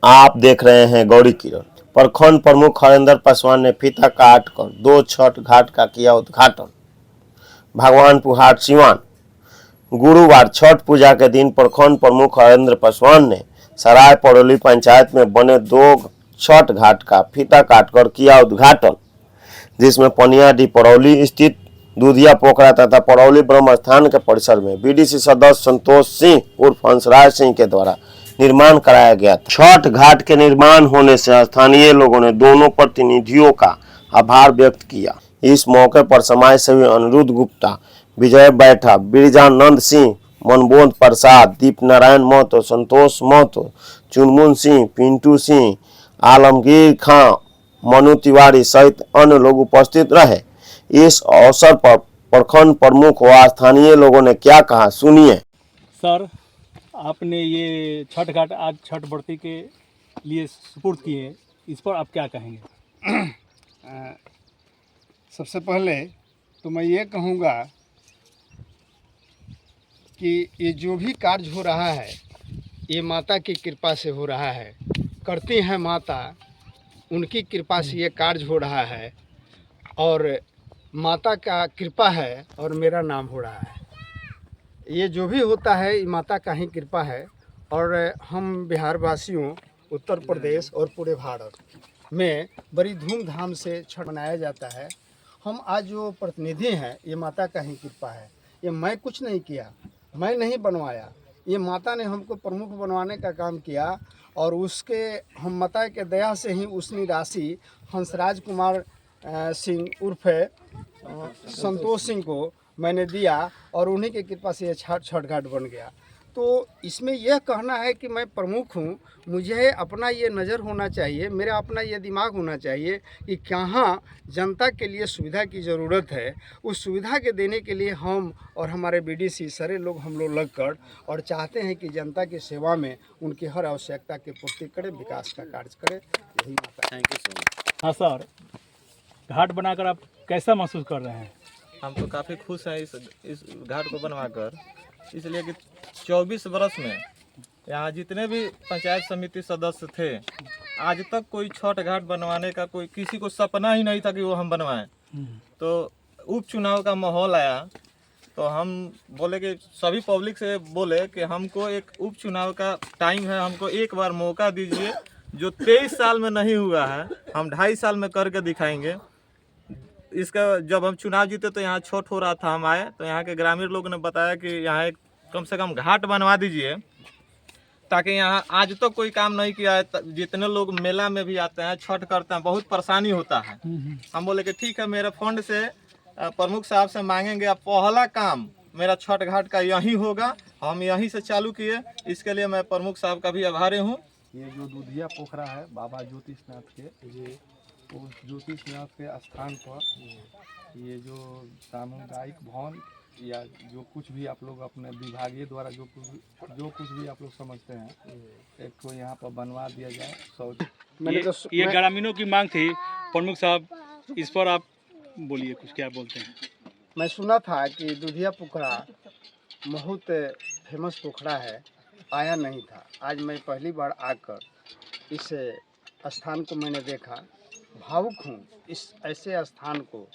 आप देख रहे हैं गौरी किरण। प्रखंड प्रमुख हरेंद्र पासवान ने फीता काट कर 2 छठ घाट का किया उद्घाटन। भगवानपुर हाट सिवान। गुरुवार छठ पूजा के दिन प्रखंड प्रमुख हरेंद्र पासवान ने सराय पड़ोली पंचायत में बने 2 छठ घाट का फीता काटकर किया उद्घाटन, जिसमें पनियाडी पड़ौली स्थित दूधिया पोखरा तथा पड़ौली ब्रह्म स्थान के परिसर में बीडीसी सदस्य संतोष सिंह उर्फ हंसराज सिंह के द्वारा निर्माण कराया गया था। छठ घाट के निर्माण होने से स्थानीय लोगों ने दोनों प्रतिनिधियों का आभार व्यक्त किया। इस मौके पर समाज सेवी अनिरुद्ध गुप्ता, विजय बैठा, बिरजानंद सिंह, मनबोध प्रसाद, दीप नारायण महतो, संतोष महतो, चुनमुन सिंह, पिंटू सिंह, आलमगीर खां, मनु तिवारी सहित अन्य लोग उपस्थित रहे। इस अवसर पर प्रखंड प्रमुख व स्थानीय लोगों ने क्या कहा, सुनिए। सर, आपने ये छठ घाट आज छठ व्रती के लिए सुपुर्द किए, इस पर आप क्या कहेंगे? सबसे पहले तो मैं ये कहूँगा कि ये जो भी कार्य हो रहा है ये माता की कृपा से हो रहा है। करती हैं माता, उनकी कृपा से ये कार्य हो रहा है और माता का कृपा है और मेरा नाम हो रहा है। ये जो भी होता है ये माता का ही कृपा है। और हम बिहार वासियों, उत्तर प्रदेश और पूरे भारत में बड़ी धूमधाम से छठ मनाया जाता है। हम आज जो प्रतिनिधि हैं ये माता का ही कृपा है। ये मैं कुछ नहीं किया, मैं नहीं बनवाया, ये माता ने हमको प्रमुख बनवाने का काम किया और उसके हम माता के दया से ही उसने राशि हंसराज कुमार सिंह उर्फ संतोष सिंह को मैंने दिया और उन्हीं की कृपा से ये छठ घाट बन गया। तो इसमें यह कहना है कि मैं प्रमुख हूँ, मुझे अपना ये नज़र होना चाहिए, मेरा अपना ये दिमाग होना चाहिए कि कहाँ जनता के लिए सुविधा की ज़रूरत है, उस सुविधा के देने के लिए हम और हमारे बीडीसी सारे लोग हम लोग लगकर और चाहते हैं कि जनता की सेवा में उनकी हर आवश्यकता की पूर्ति करें, विकास का कार्य करें। यही माता। Thank you so much. हाँ सर, घाट बनाकर आप कैसा महसूस कर रहे हैं? हम तो काफ़ी खुश हैं इस घाट को बनवाकर, इसलिए कि 24 बरस में यहाँ जितने भी पंचायत समिति सदस्य थे, आज तक कोई छठ घाट बनवाने का कोई किसी को सपना ही नहीं था कि वो हम बनवाएं। तो उपचुनाव का माहौल आया तो हम बोले कि सभी पब्लिक से बोले कि हमको एक उपचुनाव का टाइम है, हमको एक बार मौका दीजिए। जो 23 साल में नहीं हुआ है हम 2.5 साल में करके दिखाएंगे। इसका जब हम चुनाव जीते तो यहाँ छठ हो रहा था, हम आए तो यहाँ के ग्रामीण लोगों ने बताया कि यहाँ एक कम से कम घाट बनवा दीजिए, ताकि यहाँ आज तक तो कोई काम नहीं किया है। जितने लोग मेला में भी आते हैं, छठ करते हैं, बहुत परेशानी होता है। हम बोले कि ठीक है, मेरे फंड से प्रमुख साहब से मांगेंगे, अब पहला काम मेरा छठ घाट का यहीं होगा, हम यहीं से चालू किए। इसके लिए मैं प्रमुख साहब का भी आभारी हूँ। ये जो दूधिया पोखरा है बाबा ज्योतिषनाथ के, ये उस ज्योतिषनाथ के स्थान पर ये जो सामुदायिक भवन या जो कुछ भी आप लोग अपने विभागीय द्वारा जो कुछ भी आप लोग समझते हैं, एक को यहाँ पर बनवा दिया जाए। ये ग्रामीणों की मांग थी। प्रमुख साहब, इस पर आप बोलिए कुछ, क्या बोलते हैं? मैं सुना था कि दूधिया पोखरा बहुत फेमस पोखरा है, आया नहीं था। आज मैं पहली बार आकर इस स्थान को मैंने देखा, भावुक हूँ इस ऐसे स्थान को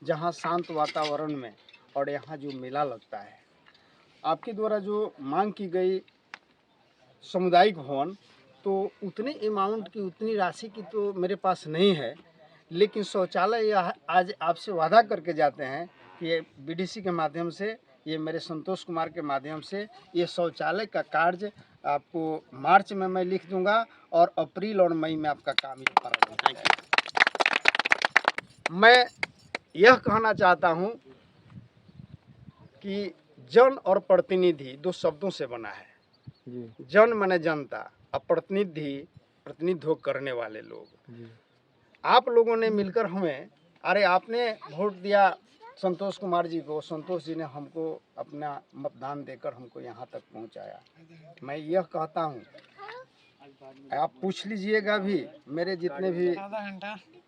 जहाँ शांत वातावरण में और यहाँ जो मेला लगता है। आपके द्वारा जो मांग की गई सामुदायिक भवन, तो उतने अमाउंट की, उतनी राशि की तो मेरे पास नहीं है, लेकिन शौचालय आज आपसे वादा करके जाते हैं कि बीडीसी के माध्यम से, ये मेरे संतोष कुमार के माध्यम से ये शौचालय का कार्य आपको मार्च में मैं लिख दूंगा और अप्रैल और मई में आपका काम ये करा दूंगा। Thank you. मैं यह कहना चाहता हूँ कि जन और प्रतिनिधि 2 शब्दों से बना है। जन माने जनता और प्रतिनिधित्व करने वाले लोग। आप लोगों ने मिलकर हमें, अरे आपने वोट दिया संतोष कुमार जी को, संतोष जी ने हमको अपना मतदान देकर हमको यहाँ तक पहुँचाया। मैं यह कहता हूँ, आप पूछ लीजिएगा भी मेरे जितने भी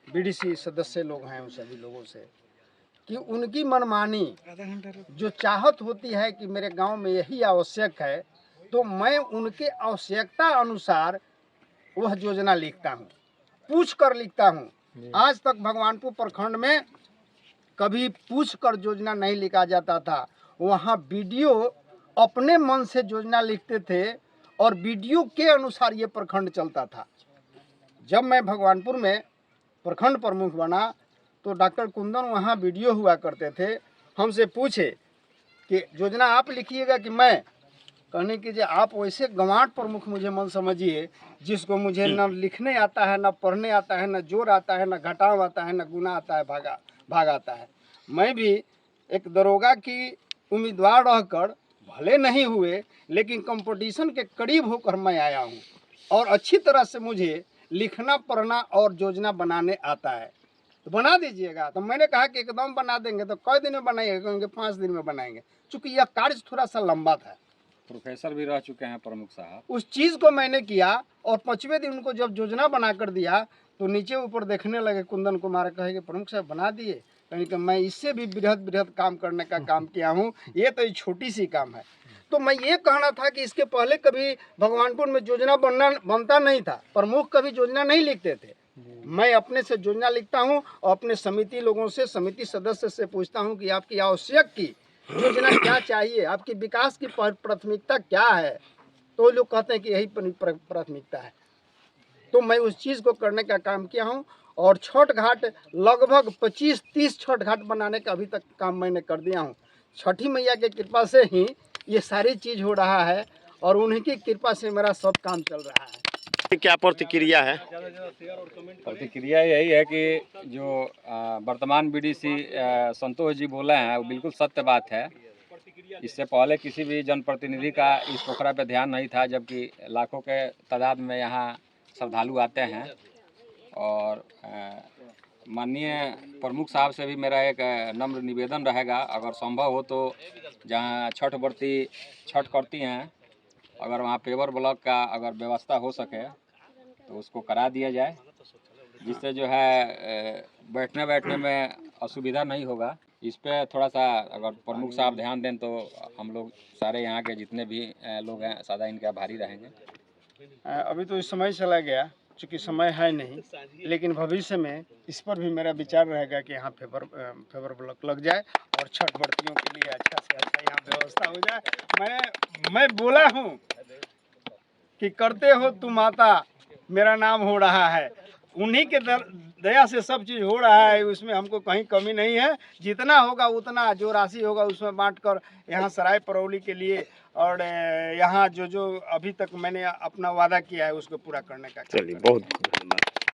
बीडीसी सदस्य लोग हैं उन सभी लोगों से कि उनकी मनमानी जो चाहत होती है कि मेरे गांव में यही आवश्यक है, तो मैं उनके आवश्यकता अनुसार वह योजना लिखता हूँ, पूछ कर लिखता हूँ। आज तक भगवानपुर प्रखंड में कभी पूछ कर योजना नहीं लिखा जाता था। वहाँ वीडियो अपने मन से योजना लिखते थे और वीडियो के अनुसार ये प्रखंड चलता था। जब मैं भगवानपुर में प्रखंड प्रमुख बना तो डॉक्टर कुंदन वहाँ वीडियो हुआ करते थे। हमसे पूछे कि योजना आप लिखिएगा कि मैं? कहने की आप वैसे गंवाट प्रमुख मुझे मन समझिए, जिसको मुझे न लिखने आता है, न पढ़ने आता है, न जोड़ आता है, न घटाव आता है, न गुना आता है, भाग आता है। मैं भी एक दरोगा की उम्मीदवार रहकर भले नहीं हुए, लेकिन कंपटीशन के करीब होकर मैं आया हूँ और अच्छी तरह से मुझे लिखना, पढ़ना और योजना बनाने आता है। तो बना दीजिएगा। तो मैंने कहा कि एकदम बना देंगे। तो कई दिन में बनाएंगे? कहेंगे 5 दिन में बनाएंगे। चूँकि यह कार्य थोड़ा सा लंबा था। प्रोफेसर भी रह चुके हैं प्रमुख साहब। उस चीज़ को मैंने किया और 5वें दिन उनको जब योजना बना कर दिया तो नीचे ऊपर देखने लगे। कुंदन कुमार कहे कि प्रमुख साहब बना दिए? कहीं कि मैं इससे भी बृहद काम करने का काम किया हूँ, ये तो एक छोटी सी काम है। तो मैं ये कहना था कि इसके पहले कभी भगवानपुर में योजना बनता नहीं था, प्रमुख कभी योजना नहीं लिखते थे। मैं अपने से योजना लिखता हूँ और अपने समिति लोगों से, समिति सदस्य से पूछता हूँ कि आपकी आवश्यक की योजना क्या चाहिए, आपकी विकास की प्राथमिकता क्या है। तो लोग कहते हैं कि यही प्राथमिकता है। तो मैं उस चीज़ को करने का काम किया हूँ और छठ घाट लगभग 25-30 छठ घाट बनाने का अभी तक काम मैंने कर दिया हूँ। छठी मैया की कृपा से ही ये सारी चीज़ हो रहा है और उन्हीं की कृपा से मेरा सब काम चल रहा है। क्या प्रतिक्रिया है? प्रतिक्रिया यही है कि जो वर्तमान बीडीसी संतोष जी बोले हैं वो बिल्कुल सत्य बात है। इससे पहले किसी भी जनप्रतिनिधि का इस पोखरा पे ध्यान नहीं था, जबकि लाखों के तादाद में यहाँ श्रद्धालु आते हैं। और माननीय प्रमुख साहब से भी मेरा एक नम्र निवेदन रहेगा, अगर संभव हो तो जहाँ छठ व्रती छठ करती हैं, अगर वहाँ पेवर ब्लॉक का अगर व्यवस्था हो सके तो उसको करा दिया जाए, जिससे जो है बैठने में असुविधा नहीं होगा। इस पे थोड़ा सा अगर प्रमुख साहब ध्यान दें तो हम लोग सारे यहाँ के जितने भी लोग हैं सदा इनके आभारी रहेंगे। अभी तो इस समय चला गया, चूँकि समय है नहीं, लेकिन भविष्य में इस पर भी मेरा विचार रहेगा कि यहाँ फेवर ब्लॉक लग जाए और छठ व्रतियों के लिए अच्छा से अच्छा यहाँ व्यवस्था हो जाए। मैं बोला हूँ कि करते हो तुम माता, मेरा नाम हो रहा है। उन्हीं के दया से सब चीज़ हो रहा है, उसमें हमको कहीं कमी नहीं है। जितना होगा उतना, जो राशि होगा उसमें बांट कर यहाँ सराय परौली के लिए और यहाँ जो अभी तक मैंने अपना वादा किया है उसको पूरा करने का। चलिए, बहुत धन्यवाद।